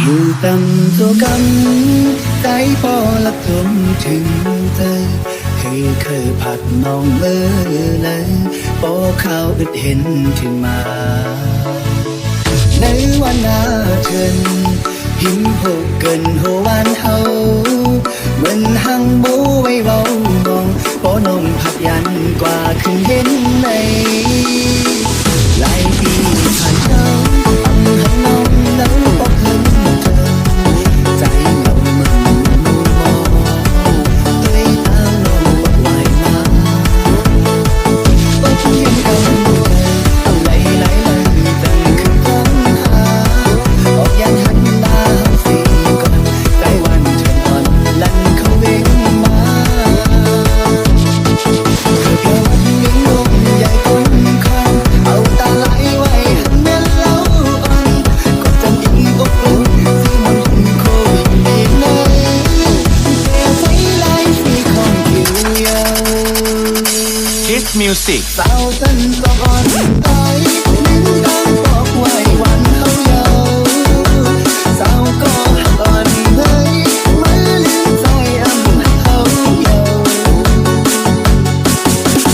อยู่ตำตัวกำใจพอละทมถึงเธอให้เคยผัดมองเมื่อเลยพอข่าวอึดเห็นถึงมาในวันหน้าเชิญหิมหกเกินหัววันเฮาเหมือนหังบูไว้เบามองพอนมผัดยันกว่าขึ้นเห็นในหลายปีผ่านเจ้าอังหังน้องแล้วบอกเพิ่งเธอใจเราเมืองมูมองด้วยตาลองบอกไหวมาบอกเพียงกันไหลไหลตั้งคืนค้นหาออกยันหันหน้าสีก่อนใจวันเชิญอ่อนลั่นเขาเวงมาเธอเพียงวันยิ่งลงใหญ่คนคันเอาตาไหลไว้หันแม่เล่าอ่อนก็จำยิ่งอบอุ่นที่มันหุ่นโควิดดีเลยแต่ไฟไล่สีของผิวยาว Kiss Music สาวเต้นก็อ่อนตายลิ้นดังบอกไว้วันเฮาเยาสาวก็อ่อนเลยมาลิ้นใจอำเฮาเยา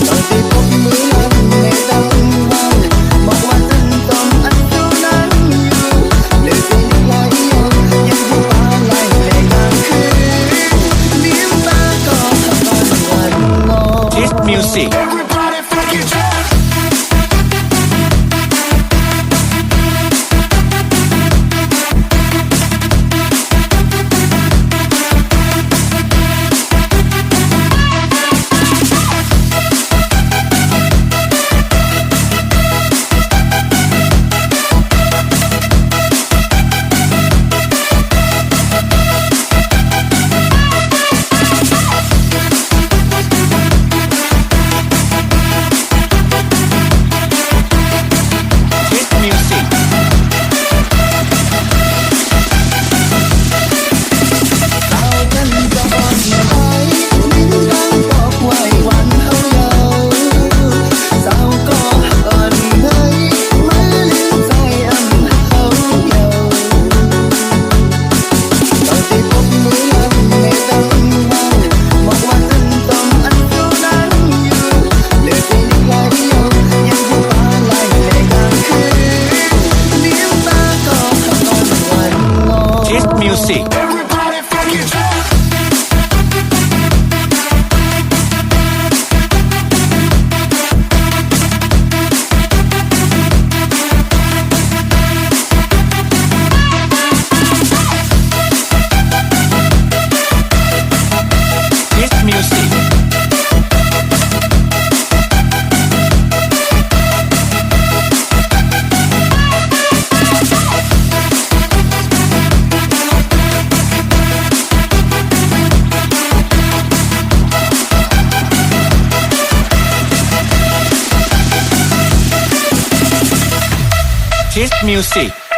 ตอนที่พบมือนั้นในดังเว้าบอกว่าฉันต้องอันดูนั้นอยู่เหลือสิ่งไหลเยายังหัวไหลแรงกลางคืนลิ้มตาก็อ่อนหวานงอ Kiss Music Everybody fucking jump. Kiss Music สาวกันก็อ่อนไหวลิ้นดังบอกไว้วันเฮาเยาสาวก็อ่อนเลยมาลิ้นใจอำเฮาเยาตอนที่พบมือนั้นในดังเว้าบอกว่าฉันต้องอันดูนั้นอยู่เหลือสิ่งไหลเยายังหัวไหลแรงกลางคืนลิ้มตาก็อ่อนหวานงอ Kiss Music Everybody fucking jump. Kiss Music Kiss Music